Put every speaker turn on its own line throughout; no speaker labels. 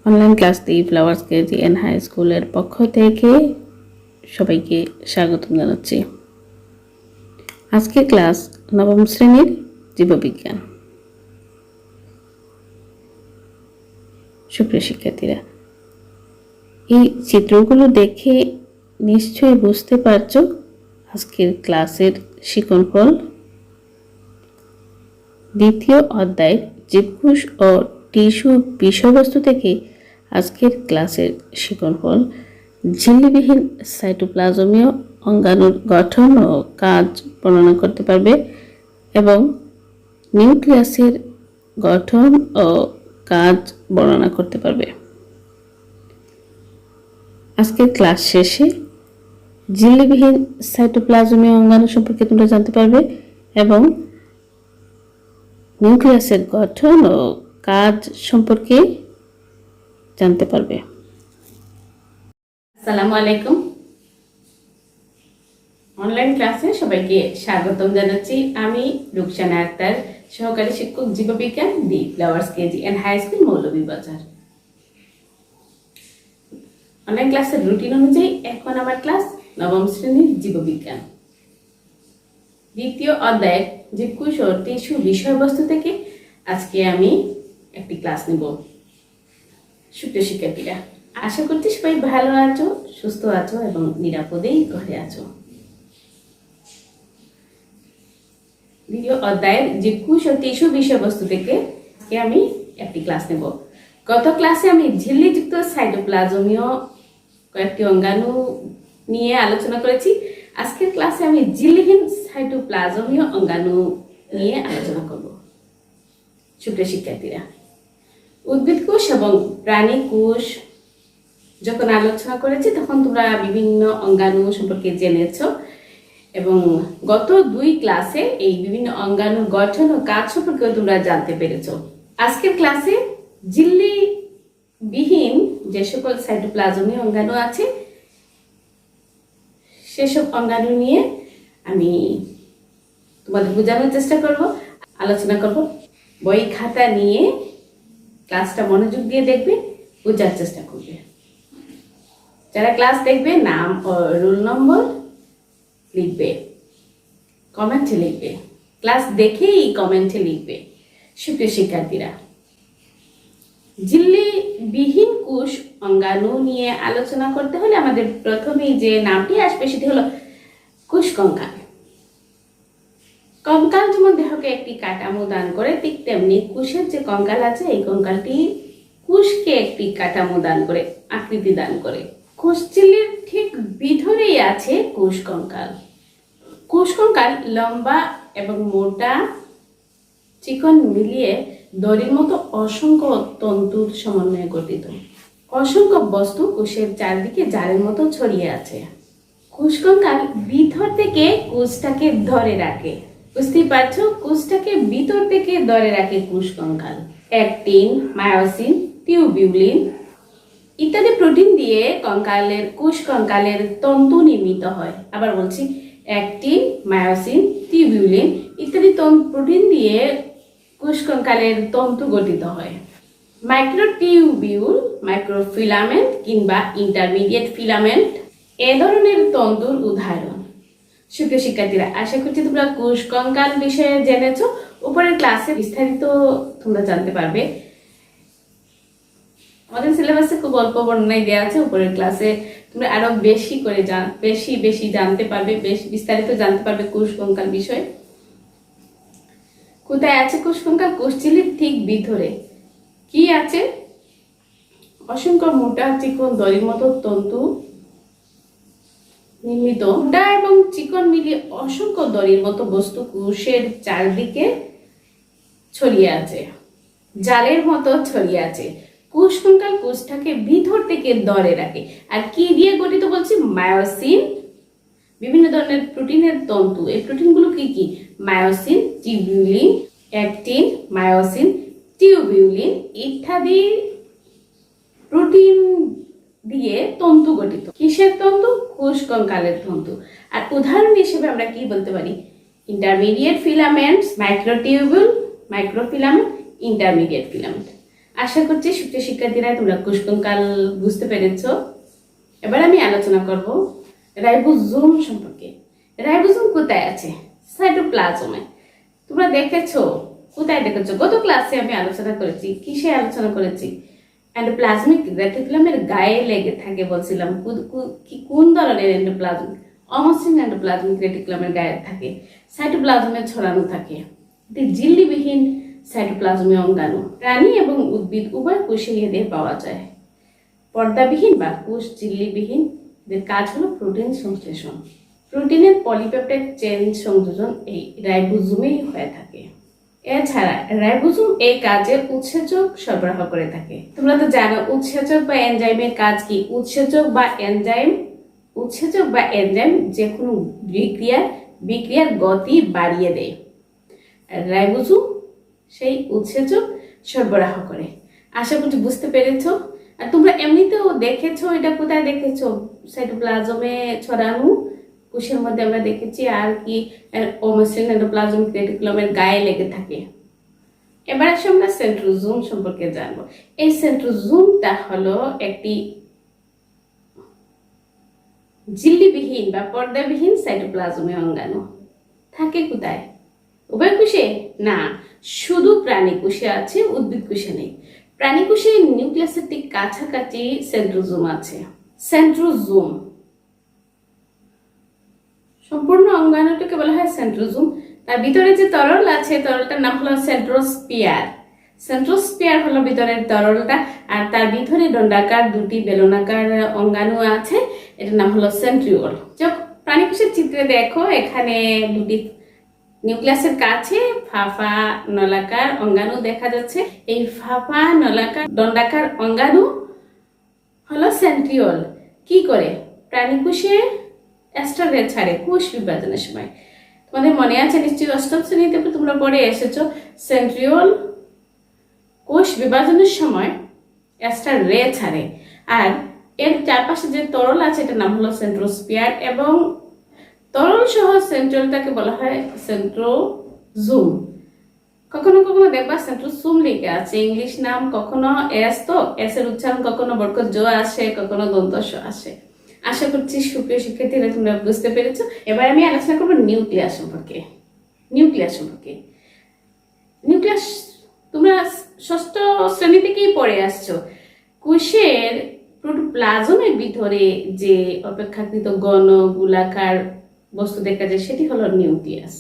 Online class the flowers KG and high স্কুলের পক্ষ থেকে সবাইকে স্বাগত জানাচ্ছি। আজকের ক্লাস নবম শ্রেণীর জীববিজ্ঞান। সুপ্রিয় শিক্ষার্থীরা, এই চিত্রগুলো দেখে নিশ্চয়ই বুঝতে পারছো আজকের ক্লাসের শিক্ষণফল। দ্বিতীয় অধ্যায় জীবকোষ ও টিস্যু বিষয়বস্তু থেকে আজকের ক্লাসের শিক্ষণফল ঝিল্লিবিহীন সাইটোপ্লাজমীয় অঙ্গাণুর গঠন ও কাজ বর্ণনা করতে পারবে এবং নিউক্লিয়াসের গঠন ও কাজ বর্ণনা করতে পারবে। আজকের ক্লাস শেষে ঝিল্লিবিহীন সাইটোপ্লাজমীয় অঙ্গাণু সম্পর্কে তোমরা জানতে পারবে এবং নিউক্লিয়াসের গঠন ও কাজ সম্পর্কে জানতে পারবে। আসসালামু আলাইকুম। অনলাইন ক্লাসে সবাইকে স্বাগতম জানাচ্ছি। আমি রুকসানা আক্তার, সহকারী শিক্ষক জীববিজ্ঞান the flowers KG and high school Moulvibazar. Online ক্লাসের রুটিন অনুযায়ী এখন আমার ক্লাস নবম শ্রেণীর জীববিজ্ঞান দ্বিতীয় অধ্যায়ের জীবকোষ ও টিস্যু বিষয়বস্তু থেকে আজকে আমি একটি ক্লাস নেব। সুপ্রিয় শিক্ষার্থীরা, আশা করছি সবাই ভালো আছো, সুস্থ আছো এবং নিরাপদেই ঘরে আছো। দ্বিতীয় অধ্যায়ের জীবকোষ ও টিস্যু বিষয়বস্তু থেকে আজকে আমি একটি ক্লাস নেব। গত ক্লাসে আমি ঝিল্লিযুক্ত সাইটোপ্লাজমীয় কয়েকটি অঙ্গাণু নিয়ে আলোচনা করেছি। আজকের ক্লাসে আমি ঝিল্লিহীন সাইটোপ্লাজমীয় অঙ্গাণু নিয়ে আলোচনা করব। সুপ্রিয় শিক্ষার্থীরা, উদ্ভিদ কোষ এবং প্রাণী কোষ যখন আলোচনা করেছি তখন তোমরা বিভিন্ন অঙ্গাণু সম্পর্কে জেনেছো এবং গত দুই ক্লাসে এই বিভিন্ন অঙ্গাণুর গঠন ও কাজ সম্পর্কে তোমরা জানতে পেরেছো। আজকের ক্লাসে ঝিল্লিবিহীন যে সকল সাইটোপ্লাজমীয় অঙ্গাণু আছে সেসব অঙ্গাণু নিয়ে আমি তোমাদের বোঝানোর চেষ্টা করব, আলোচনা করব। বই খাতা নিয়ে ক্লাসটা মনোযোগ দিয়ে দেখবে, বোঝার চেষ্টা করবে। যারা ক্লাস দেখবে নাম ও রোল নম্বর লিখবে, কমেন্টে লিখবে, ক্লাস দেখেই কমেন্টে লিখবে। সুপ্রিয় শিক্ষার্থীরা, ঝিল্লিবিহীন কোষ অঙ্গাণু নিয়ে আলোচনা করতে হলে আমাদের প্রথমেই যে নামটি আসবে সেটি হলো কোষ কঙ্কাল। কঙ্কাল যেমন দেহকে একটি কাঠামো দান করে, ঠিক তেমনি কোষের যে কঙ্কাল আছে এই কঙ্কালটি কোষকে একটি কাঠামো দান করে, আকৃতি দান করে। কোষ ঝিল্লির ঠিক ভিতরেই আছে কোষ কঙ্কাল। কোষ কঙ্কাল লম্বা এবং মোটা চিকন মিলিয়ে দড়ির মতো অসংখ্য তন্তুর সমন্বয়ে গঠিত। অসংখ্য বস্তু কোষের চারদিকে জালের মতো ছড়িয়ে আছে। কোষ কঙ্কাল ভিতর থেকে কোষটাকে ধরে রাখে। বুঝতেই পারছো, কোষটাকে ভিতর থেকে ধরে রাখে কোষ কঙ্কাল। অ্যাক্টিন, মায়োসিন, টিউবিউলিন ইত্যাদি প্রোটিন দিয়ে কোষ কঙ্কালের তন্তু নির্মিত হয়। আবার বলছি, অ্যাক্টিন, মায়োসিন, টিউবিউলিন ইত্যাদি প্রোটিন দিয়ে কোষ কঙ্কালের তন্তু গঠিত হয়। মাইক্রোটিউবিউল, মাইক্রোফিলামেন্ট কিংবা ইন্টারমিডিয়েট ফিলামেন্ট এ ধরনের তন্তুর উদাহরণ। সুপ্রিয় শিক্ষার্থীরা, আশা করছি তোমরা কোষ কঙ্কাল বিষয়ে জেনেছো। উপরের ক্লাসে বিস্তারিত তোমরা জানতে পারবে। আমাদের সিলেবাসে খুব অল্প বর্ণনায় দেওয়া আছে। উপরের ক্লাসে তোমরা আরো বেশি করে বেশি জানতে পারবে, বেশি বিস্তারিত জানতে পারবে কোষ কঙ্কাল বিষয়ে। কোথায় আছে কোষ কঙ্কাল? কোষ ঝিল্লির ঠিক ভিতরে কি আছে? অসংখ্য মোটা চিকন দড়ির মতো তন্তু নির্মিত। মোটা এবং চিকন মিলিয়ে অসংখ্য দড়ির মতো বস্তু কোষের চারদিকে ছড়িয়ে আছে, জালের মতো ছড়িয়ে আছে। কোষ কঙ্কাল কোষটাকে ভিতর থেকে ধরে রাখে। আর কি দিয়ে গঠিত বলছি? মায়োসিন, বিভিন্ন ধরনের প্রোটিনের তন্তু। এই প্রোটিনগুলো কি কি? Myosin, tubulin, actin, myosin, tubulin ইত্যাদি প্রোটিন দিয়ে তন্তু গঠিত। কিসের তন্তু? কোষ কঙ্কালের তন্তু। আর উদাহরণ হিসেবে আমরা কি বলতে পারি? Intermediate filaments, microtubule, microfilament, intermediate filament. আশা করছি সুপ্রিয় শিক্ষার্থীরা তোমরা কোষকঙ্কাল বুঝতে পেরেছো। এবার আমি আলোচনা করব রাইবোজোম সম্পর্কে। রাইবোজোম কোথায় আছে? সাইটোপ্লাজমে। তোমরা দেখেছো? কোথায় দেখেছো? গত ক্লাসে আমি আলোচনা করেছি। কিসে আলোচনা করেছি? এন্ডোপ্লাজমিক রেটিকুলামের গায়ে লেগে থাকে বলছিলাম। কোন ধরনের এন্ডোপ্লাজম? অমসৃণ এন্ডোপ্লাজমিক রেটিকুলামের গায়ে থাকে, সাইটোপ্লাজমে ছড়ানো থাকে। এটি ঝিল্লিবিহীন সাইটোপ্লাজমীয় অঙ্গাণু। প্রাণী এবং উদ্ভিদ উভয় কোষে এদের পাওয়া যায়। পর্দাবিহীন বা কোষ ঝিল্লিবিহীন, এদের কাজ হলো প্রোটিন সংশ্লেষণ। প্রোটিনের পলিপেপটাইড চেইন সংযোজন এই রাইবোজোমেই হয়ে থাকে। এছাড়া রাইবোজোম এই কাজে উৎসেচক সরবরাহ করে থাকে। তোমরা তো জানো উৎসেচক বা এনজাইমের কাজ কি? উৎসেচক বা এনজাইম যে কোনো বিক্রিয়ার গতি বাড়িয়ে দেয়। রাইবোজোম সেই উৎসেচক সরবরাহ করে। আশা করছি বুঝতে পেরেছো। আর তোমরা এমনিতেও দেখেছো, এটা কোথায় দেখেছো? সাইটোপ্লাজমে ছড়ানো, কোষের মধ্যে আমরা দেখেছি। আর কি? অমসৃণ এন্ডোপ্লাজমিক রেটিকুলামের গায়ে লেগে থাকে। এবার আসে আমরা সেন্ট্রোজোম সম্পর্কে জানবো। এই সেন্ট্রোজোমটা হলো একটি ঝিল্লিবিহীন বা পর্দাবিহীন সাইটোপ্লাজমীয় অঙ্গাণু। থাকে কোথায়? উভয় কোষে? না, শুধু প্রাণী কোষে আছে, উদ্ভিদ কোষে নেই। প্রাণী কোষে নিউক্লিয়াসের ঠিক কাছাকাছি সেন্ট্রোজোম আছে। সেন্ট্রোজোম সম্পূর্ণ অঙ্গাণুটাকে বলা হয় সেন্ট্রোজোম। তার ভিতরে যে তরল আছে, তরলটার নাম হলো সেন্ট্রোস্পিয়ার। সেন্ট্রোস্পিয়ার হলো ভিতরের তরলটা, আর তার ভিতরে দণ্ডাকার দুটি বেলনাকার অঙ্গাণু আছে, এটার নাম হলো সেন্ট্রিওল। প্রাণী কোষের চিত্রে দেখো, এখানে দুটি নিউক্লিয়াসের কাছে ফাঁপা নলাকার অঙ্গাণু দেখা যাচ্ছে। এই ফাঁপা নলাকার দণ্ডাকার অঙ্গাণু হলো সেন্ট্রিওল। কি করে? প্রাণী কোষে এস্ট্রাডের ছাড়ে কোষ বিভাজনের সময়। তোমাদের মনে আছে নিশ্চয়ই, অষ্টম শ্রেণীতে তোমরা পড়ে এসেছো। সেন্ট্রিওল কোষ বিভাজনের সময় এস্ট্রাডে ছাড়ে, আর এর চারপাশে যে তরল আছে এটার নাম হলো সেন্ট্রোস্পিয়ার, এবং তরল সহ সেন্ট্রিওলটাকে বলা হয় সেন্ট্রোজোম। কখনো কখনো দেখবা সেন্ট্রোজোম লিখে আছে ইংলিশ নাম, কখনো এস, তো এস এর উচ্চারণ কখনো বর্গজ জ আসে, কখনো দন্ত স আসে। আশা করছি সুপ্রিয় শিক্ষার্থীরা তোমরা বুঝতে পেরেছো। এবার আমি আলোচনা করবো নিউক্লিয়াস সম্পর্কে। নিউক্লিয়াস তোমরা ষষ্ঠ শ্রেণী থেকেই পড়ে আসছো। কোষের প্রোটোপ্লাজমের ভিতরে যে অপেক্ষাকৃত ঘন গোলাকার বস্তু দেখা যায় সেটি হলো নিউক্লিয়াস।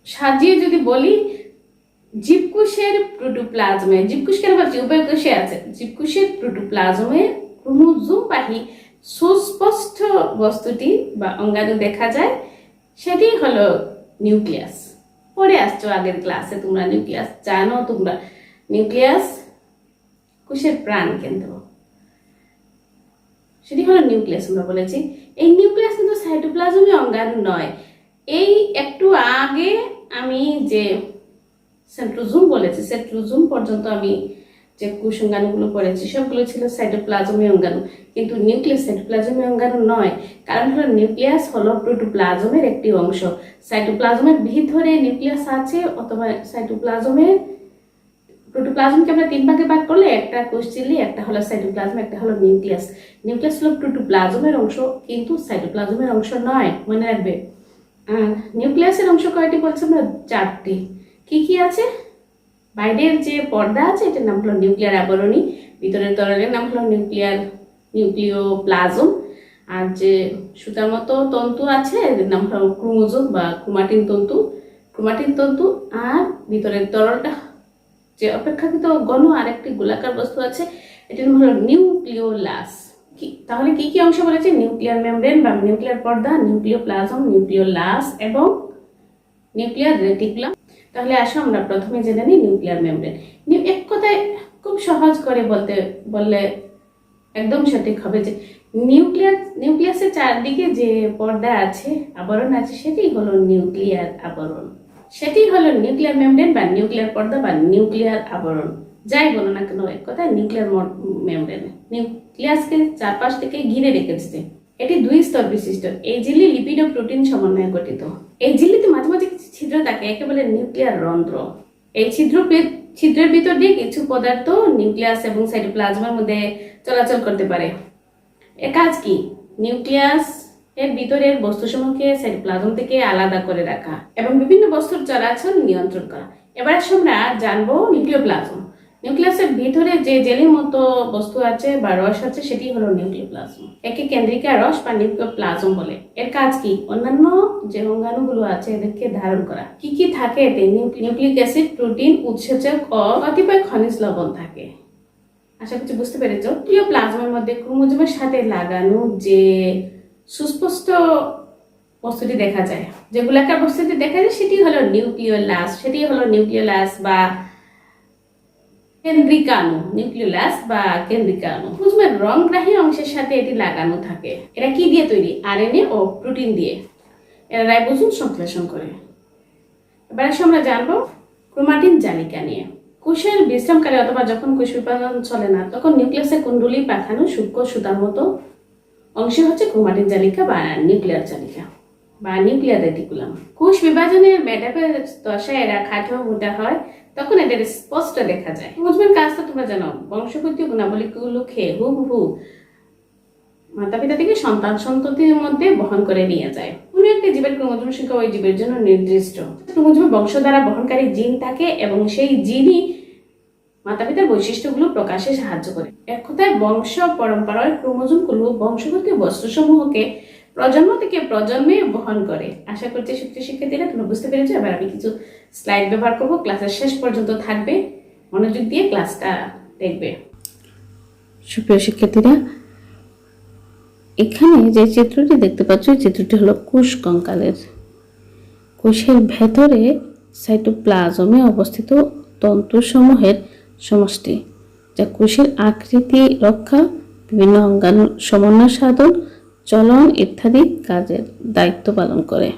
সাজিয়ে যদি বলি, জীবকোষের প্রোটোপ্লাজমে, জীবকোষ কেন বলছি? উভয় কোষে আছে। জীবকোষের প্রোটোপ্লাজমে ক্রোমোজোমবাহী সুস্পষ্ট বস্তুটি বা অঙ্গাণু দেখা যায়, সেটি হলো নিউক্লিয়াস। পড়ে আসছো আগের ক্লাসে তোমরা, নিউক্লিয়াস জানো তোমরা। নিউক্লিয়াস কোষের প্রাণ কেন্দ্র, সেটি হলো নিউক্লিয়াস আমরা বলেছি। এই নিউক্লিয়াস কিন্তু সাইটোপ্লাজমীয় অঙ্গাণু নয়। এই একটু আগে আমি যে সেন্ট্রোজোম বলেছি, সেন্ট্রোজোম পর্যন্ত আমি যে কোষ অঙ্গাণুগুলো পড়েছি সবগুলো ছিল সাইটোপ্লাজমীয় অঙ্গাণু, কিন্তু নিউক্লিয়াস সাইটোপ্লাজমীয় অঙ্গাণু নয়। কারণ হলো নিউক্লিয়াস হলো প্রোটোপ্লাজমের একটি অংশ। সাইটোপ্লাজমের ভিতরে নিউক্লিয়াস আছে, অথবা প্রোটোপ্লাজমকে আমরা তিন ভাগে ভাগ করলে একটা কোষ ঝিল্লি, একটা হলো সাইটোপ্লাজম, একটা হলো নিউক্লিয়াস। নিউক্লিয়াস হলো প্রোটোপ্লাজমের অংশ, কিন্তু সাইটোপ্লাজমের অংশ নয়, মনে রাখবে। নিউক্লিয়াসের অংশ কয়টি বলছে আমরা? চারটি। কি কি আছে? বাইরের যে পর্দা আছে এটার নাম হলো নিউক্লিয়ার আবরণী, ভিতরের তরলের নাম হলো নিউক্লিওপ্লাজম, আর যে সুতার মতো তন্তু আছে এর নাম হলো ক্রোমোজোম বা ক্রোমাটিন তন্তু, আর ভিতরের তরলটা যে অপেক্ষাকৃত ঘন আরেকটি গোলাকার বস্তু আছে এটার নাম হলো নিউক্লিওলাস। তাহলে কি কি অংশ বলেছে? নিউক্লিয়ার মেমব্রেন বা নিউক্লিয়ার পর্দা, নিউক্লিওপ্লাজম, নিউক্লিওলাস এবং নিউক্লিয়ার রেটিকুলাম। তাহলে আসো আমরা প্রথমে জেনে নিই নিউক্লিয়ার মেমব্রেন। এক কথায় খুব সহজ করে বললে একদম সঠিক হবে যে নিউক্লিয়াসের চারদিকে যে পর্দা আছে, আবরণ আছে, সেটি হলো নিউক্লিয়ার আবরণ। সেটি হলো নিউক্লিয়ার মেমব্রেন বা নিউক্লিয়ার পর্দা বা নিউক্লিয়ার আবরণ, যাই বলো না কেন, এক কথায় নিউক্লিয়ার মেমব্রেন নিউক্লিয়াসকে চারপাশ থেকে ঘিরে রেখেছে। এটি দুই স্তর বিশিষ্ট। এই ঝিল্লি লিপিড ও প্রোটিন সমন্বয়ে গঠিত। এই ঝিল্লিতে মাঝে মাঝে কিছু ছিদ্র থাকে, একে বলে নিউক্লিয়ার রন্ধ্র। এই ছিদ্র ছিদ্রের ভিতর দিয়ে কিছু পদার্থ নিউক্লিয়াস এবং সাইটোপ্লাজমের মধ্যে চলাচল করতে পারে। এর কাজ কি? নিউক্লিয়াস এর ভিতরের বস্তুসমূহকে সাইটোপ্লাজম থেকে আলাদা করে রাখা এবং বিভিন্ন বস্তুর চলাচল নিয়ন্ত্রণ করা। এবার আমরা জানবো নিউক্লিওপ্লাজম। নিউক্লিয়াসের ভিতরে যে জেলির মতো বস্তু আছে বা রস আছে সেটি হলো নিউক্লিওপ্লাজম। একে কেন্দ্রিকা রস বা নিউক্লিওপ্লাজম বলে। এর কাজ কি? অন্যান্য যে অঙ্গাণুগুলো আছে এদেরকে ধারণ করা। কি কি থাকে এতে? নিউক্লিক অ্যাসিড, প্রোটিন, উৎসেচক ও কতিপয় খনিজ লবণ থাকে। আশা করছি বুঝতে পেরেছ। নিউক্লিওপ্লাজমের মধ্যে ক্রোমোজোমের সাথে লাগানো যে সুস্পষ্ট বস্তুটি দেখা যায়, যে গোলাকার বস্তুটি দেখা যায়, সেটি হলো নিউক্লিওলাস বা কেন্দ্রিকাণু। নিউক্লিওলাস বা কেন্দ্রিকাণু ক্রোমোজোমের রংগ্রাহী অংশের সাথে এটি লাগানো থাকে। এরা কি দিয়ে তৈরি? আরএনএ ও প্রোটিন দিয়ে। এরা রাইবোজোম সংশ্লেষণ করে। এবার আমরা জানবো ক্রোমাটিন জালিকা নিয়ে। কোষের বিশ্রামকালে অথবা যখন কোষ বিভাজন চলে না, তখন নিউক্লিয়াসে কুণ্ডলী পাঠানো সূক্ষ্ম সুতার মতো অংশ হচ্ছে ক্রোমাটিন জালিকা বা নিউক্লিয়ার জালিকা বা নিউক্লিয়ার রেটিকুলাম। কোষ বিভাজনের মেটাফেজ দশায় এরা খাটো মোটা হয়, তখন এদের স্পষ্ট দেখা যায়। ক্রোমোজোমের কাজ তো তোমরা জানো, বংশগতীয় গুণাবলীগুলো খেয়ে হুবহু মাতা পিতা থেকে সন্তান সন্ততির মধ্যে বহন করে নিয়ে যায়। কোনো একটা জীবের ক্রোমোজোম সংখ্যা ওই জীবের জন্য নির্দিষ্ট। ক্রোমোজোমে বংশধারা বহনকারী জিন থাকে এবং সেই জিনই মাতা পিতার বৈশিষ্ট্যগুলো প্রকাশে সাহায্য করে। এক কথায় বংশ পরম্পরায় ক্রোমোজোমগুলো বংশগতীয় বস্তুসমূহকে প্রজন্ম থেকে প্রজন্মে বহন করে। আশা করছি সুপ্রিয় শিক্ষার্থীরা তোমরা বুঝতে পেরেছো। এবার আমি কিছু স্লাইড ব্যবহার করব, ক্লাসের শেষ পর্যন্ত থাকবে, মনোযোগ দিয়ে ক্লাসটা দেখবে। সুপ্রিয় শিক্ষার্থীরা, এখানে যে চিত্রটি দেখতে পাচ্ছ, এই চিত্রটি হলো কোষ কঙ্কালের। কোষের ভেতরে সাইটোপ্লাজমে অবস্থিত তন্তুসমূহের সমষ্টি, যা কোষের আকৃতি রক্ষা, বিভিন্ন অঙ্গাণুর সমন্বয় সাধন, চলন ইত্যাদি কাজের দায়িত্ব পালন করে।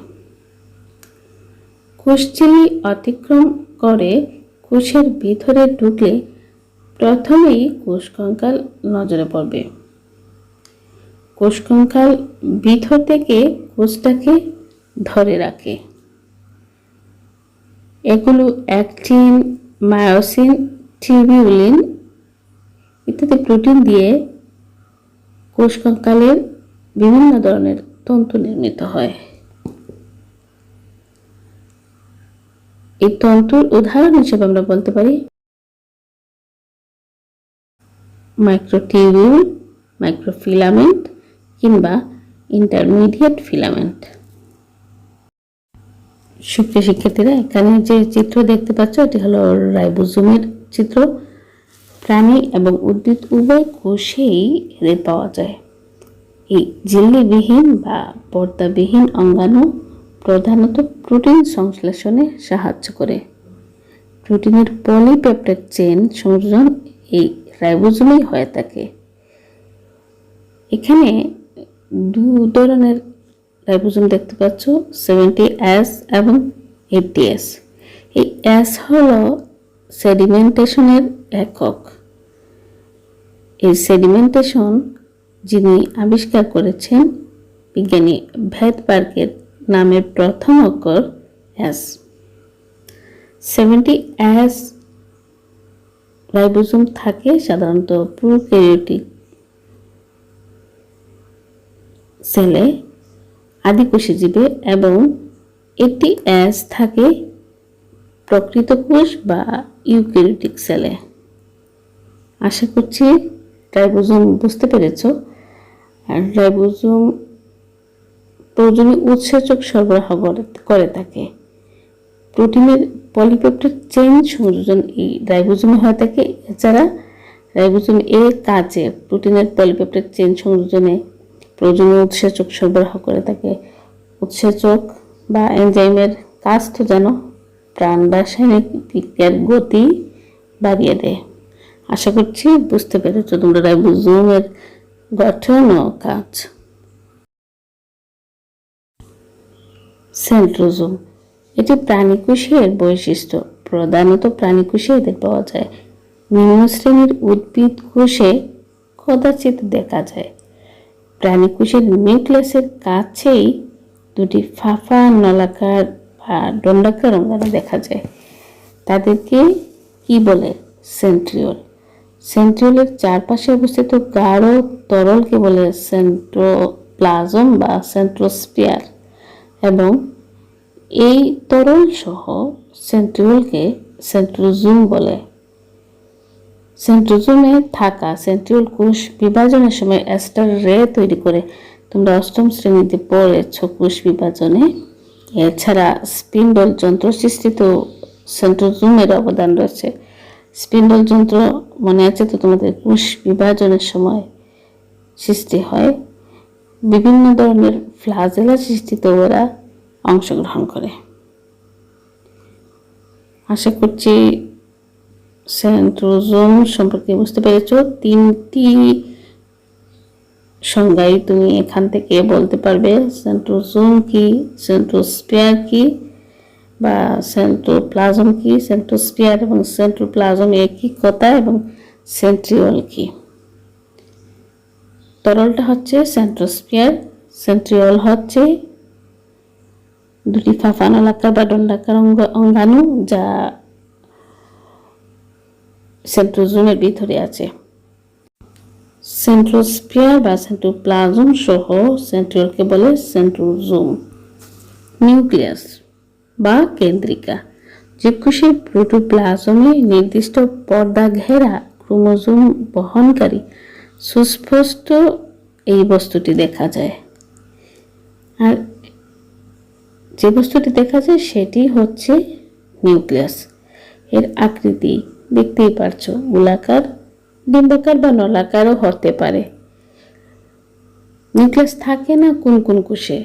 কোষঝিল্লি অতিক্রম করে কোষের ভিতরে ঢুকলে প্রথমেই কোষ কঙ্কাল নজরে পড়বে। কোষ কঙ্কাল ভিতর থেকে কোষটাকে ধরে রাখে। এগুলো অ্যাক্টিন, মায়োসিন, টিউবিউলিন ইত্যাদি প্রোটিন দিয়ে কোষ কঙ্কালের বিভিন্ন ধরনের তন্তু নির্মিত হয়। এই তন্তুর উদাহরণ হিসেবে আমরা বলতে পারি মাইক্রোটিউবিউল, মাইক্রোফিলামেন্ট কিংবা ইন্টারমিডিয়েট ফিলামেন্ট। সুপ্রিয় শিক্ষার্থীরা, এখানে যে চিত্র দেখতে পাচ্ছ এটি হলো রাইবোজোমের চিত্র। প্রাণী এবং উদ্ভিদ উভয় কোষেই এদের পাওয়া যায়। এই ঝিল্লিবিহীন বা পর্দাবিহীন অঙ্গাণু প্রধানত প্রোটিন সংশ্লেষণে সাহায্য করে। প্রোটিনের পলিপেপটাইড চেইন সংযোজন এই রাইবোজোমেই হয়ে থাকে। এখানে দু ধরনের রাইবোজোম দেখতে পাচ্ছ, 70S এবং 80S। এই S হলো সেডিমেন্টেশনের একক। এই সেডিমেন্টেশন যিনি আবিষ্কার করেছেন, বিজ্ঞানী ভেদবার্গের নামের প্রথম অক্ষর S। 70S রাইবোজোম থাকে সাধারণত প্রোক্যারিওটিক সেলে, আদিকোষী জীবে, এবং 80S থাকে প্রকৃত কোষ বা ইউক্যারিওটিক সেলে। আশা করছি রাইবোজোম বুঝতে পেরেছ। আর রাইবোজোম প্রয়োজনীয় উৎসেচক সরবরাহ করে থাকে। প্রোটিনের পলিপেপটাইড চেইন সংযোজন এই রাইবোজোমে হয়ে থাকে। এছাড়া রাইবোজোম এর কাজে প্রোটিনের পলিপেপটাইড চেইন সংযোজনে প্রয়োজনীয় উৎসেচক সরবরাহ করে থাকে। উৎসেচক বা এনজাইমের কাজ তো জানো, প্রাণ রাসায়নিক বিক্রিয়ার গতি বাড়িয়ে দেয়। আশা করছি বুঝতে পেরেছ তোমরা রাইবোজোমের গঠন ও কাজ। সেন্ট্রোজোম, এটি প্রাণীকোষের বৈশিষ্ট্য। প্রধানত প্রাণীকোষে এদের পাওয়া যায়। নিম্ন শ্রেণীর উদ্ভিদ কোষে কদাচিৎ দেখা যায়। প্রাণীকোষের নিউক্লিয়াসের কাছেই দুটি ফাঁপা নলাকার বা দণ্ডাকার অঙ্গাণু দেখা যায়। তাদেরকে কি বলে? সেন্ট্রিওল। সেন্ট্রিওলের চারপাশে অবস্থিত গাঢ় তরলকে বলে সেন্ট্রোপ্লাজম বা সেন্ট্রোস্পিয়ার, এবং এই তরল সহ সেন্ট্রিওলকে সেন্ট্রোজুম বলে। সেন্ট্রোজোমে থাকা সেন্ট্রিওল কোষ বিভাজনের সময় অ্যাস্টার রে তৈরি করে। তোমরা অষ্টম শ্রেণীতে পড়েছ কোষ বিভাজনে। এছাড়া স্পিন্ডল যন্ত্র সৃষ্টিতে সেন্ট্রোজোমের অবদান রয়েছে। স্পিন্ডল যন্ত্র মনে আছে তো তোমাদের? কোষ বিভাজনের সময় সৃষ্টি হয়। বিভিন্ন ধরনের ফ্লাজেলা সৃষ্টিতে ওরা অংশগ্রহণ করে। আশা করছি সেন্ট্রোজোম সম্পর্কে বুঝতে পেরেছ। তিনটি সংজ্ঞায় তুমি এখান থেকে বলতে পারবে। সেন্ট্রোজোম কি, সেন্ট্রোস্পিয়ার কি, বা সেন্ট্রোপ্লাজম কি। সেন্ট্রোস্পিয়ার এবং সেন্ট্রোপ্লাজম একই কথা। এবং সেন্ট্রিওল কি? তরলটা হচ্ছে সেন্ট্রোস্পিয়ার, সেন্ট্রিওল হচ্ছে দুটি ফাঁপানলাকার বা দণ্ডাকার অঙ্গাণু যা সেন্ট্রোজোমের ভিতরে আছে। সেন্ট্রোস্পিয়ার বা সেন্ট্রোপ্লাজম সহ সেন্ট্রিওলকে বলে সেন্ট্রোজোম। নিউক্লিয়াস বা কেন্দ্রিকা। জীবকোষের প্রোটোপ্লাজমে নির্দিষ্ট পর্দা ঘেরা ক্রোমোজোম বহনকারী সুস্পষ্ট এই বস্তুটি দেখা যায়। আর যে বস্তুটি দেখা যায় সেটি হচ্ছে নিউক্লিয়াস। এর আকৃতি দেখতেই পারছো, গোলাকার, ডিম্বাকার বা নলাকারও হতে পারে। নিউক্লিয়াস থাকে না কোন কোন কোষে?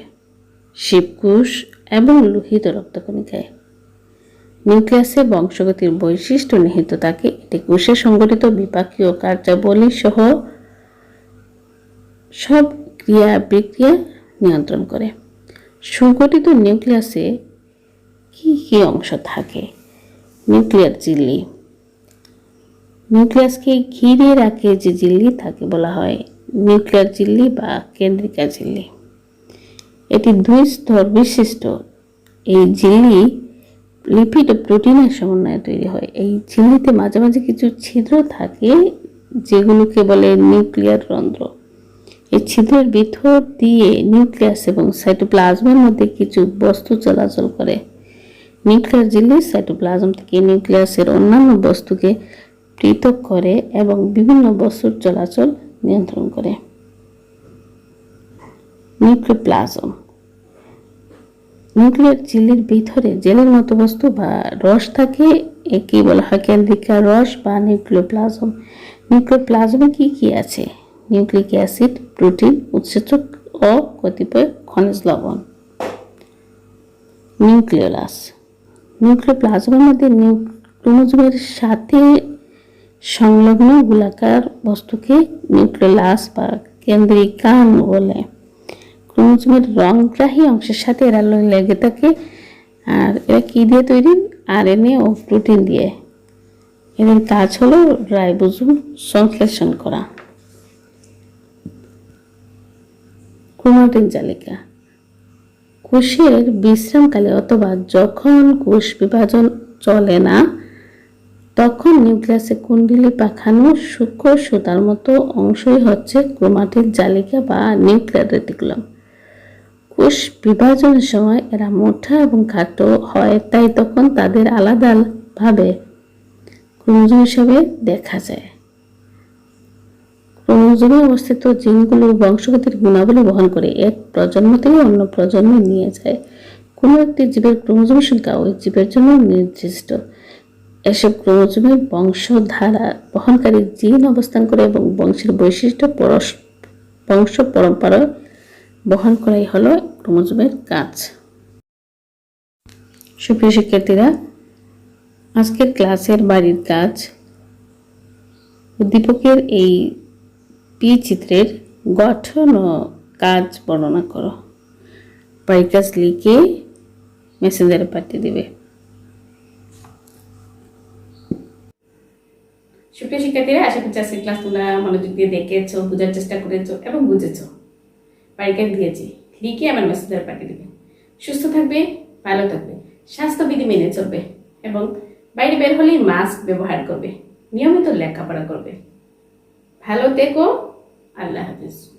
শিবকোষ এবং লোহিত রক্তকণিকায়। নিউক্লিয়াসে বংশগতির বৈশিষ্ট্য নিহিত থাকে। এটি কোষে সংঘটিত বিপাকীয় কার্যাবলী সহ সব ক্রিয়া বিক্রিয়া নিয়ন্ত্রণ করে। সুগঠিত নিউক্লিয়াসে কি কি অংশ থাকে? নিউক্লিয়ার ঝিল্লি। নিউক্লিয়াসকে ঘিরে রাখে যে ঝিল্লি থাকে বলা হয় নিউক্লিয়ার ঝিল্লি বা কেন্দ্রিকা ঝিল্লি। এটি 2 স্তর বিশিষ্ট। এই ঝিল্লি লিপিড ও প্রোটিনের সমন্বয়ে তৈরি হয়। এই ঝিল্লিতে মাঝে মাঝে কিছু ছিদ্র থাকে যেগুলোকে বলে নিউক্লিয়ার রন্ধ্র। এই ছিদ্রের ভিতর দিয়ে নিউক্লিয়াস এবং সাইটোপ্লাজমের মধ্যে কিছু বস্তু চলাচল করে। নিউক্লিয়ার ঝিল্লি সাইটোপ্লাজম থেকে নিউক্লিয়াসের অন্যান্য বস্তুকে পৃথক করে এবং বিভিন্ন বস্তুর চলাচল নিয়ন্ত্রণ করে। নিউক্লিওপ্লাজম। নিউক্লিয়ার ঝিল্লির ভিতরে জেলের মতো বস্তু বা রস থাকে, একে বলা হয় কেন্দ্রিকা রস বা নিউক্লিওপ্লাজম। নিউক্লিওপ্লাজমে কি কি আছে? নিউক্লিক অ্যাসিড, প্রোটিন, উৎসেচক ও কতিপয় খনিজ লবণ। নিউক্লিওলাস। নিউক্লিওপ্লাজমের মধ্যে ক্রোমোজোমের সাথে সংলগ্ন গোলাকার বস্তুকে নিউক্লিওলাস বা কেন্দ্রিকান বলে। ক্রোমোজোমের রংগ্রাহী অংশের সাথে এরা লেগে থাকে। আর এরা কি দিয়ে তৈরি? আরএনএ ও প্রোটিন দিয়ে। এদের কাজ হলো রাইবোজোম সংশ্লেষণ করা। ক্রোমাটিন জালিকা। কোষের বিশ্রামকালে অথবা যখন কোষ বিভাজন চলে না তখন নিউক্লিয়াসে কুণ্ডলী পাখানো সূক্ষ্ম সুতার মতো অংশই হচ্ছে ক্রোমাটিন জালিকা বা নিউক্লিয়ার রেটিকুলাম। কোষ বিভাজনের সময় এরা মোটা এবং খাটো হয়, তাই তখন তাদের আলাদাভাবে ক্রোমোজোম হিসাবে দেখা যায়। ক্রোমোজোমে অবস্থিত জিনগুলো বংশগতির গুণাবলী বহন করে এক প্রজন্ম থেকে অন্য প্রজন্মে নিয়ে যায়। কোনো একটি জীবের ক্রোমোজোম সংখ্যা ওই জীবের জন্য নির্দিষ্ট। এসব ক্রোমোজোমে বংশধারা বহনকারী জিন অবস্থান করে এবং বংশের বৈশিষ্ট্য বংশ পরম্পরায় বহন করাই হলো ক্রোমোজোমের কাজ। সুপ্রিয় শিক্ষার্থীরা, আজকের ক্লাসের বাড়ির কাজ উদ্দীপকের এই পি চিত্রের গঠন ও কাজ বর্ণনা করো। বাড়ির কাজ লিখে মেসেঞ্জারে পাঠিয়ে দিবে। সুপ্রিয় শিক্ষার্থীরা, আশা করছি আজকের ক্লাস তোমরা মনোযোগ দিয়ে দেখেছো, বোঝার চেষ্টা করেছো এবং বুঝেছো। বাড়ির কাজ দিয়েছি, লিখে আমার মেসেঞ্জারে পাঠিয়ে দিবে। সুস্থ থাকবে, ভালো থাকবে, স্বাস্থ্যবিধি মেনে চলবে এবং বাইরে বের হলেই মাস্ক ব্যবহার করবে, নিয়মিত লেখাপড়া করবে। ভালো থেকো, আল্লাহ হাফিজ।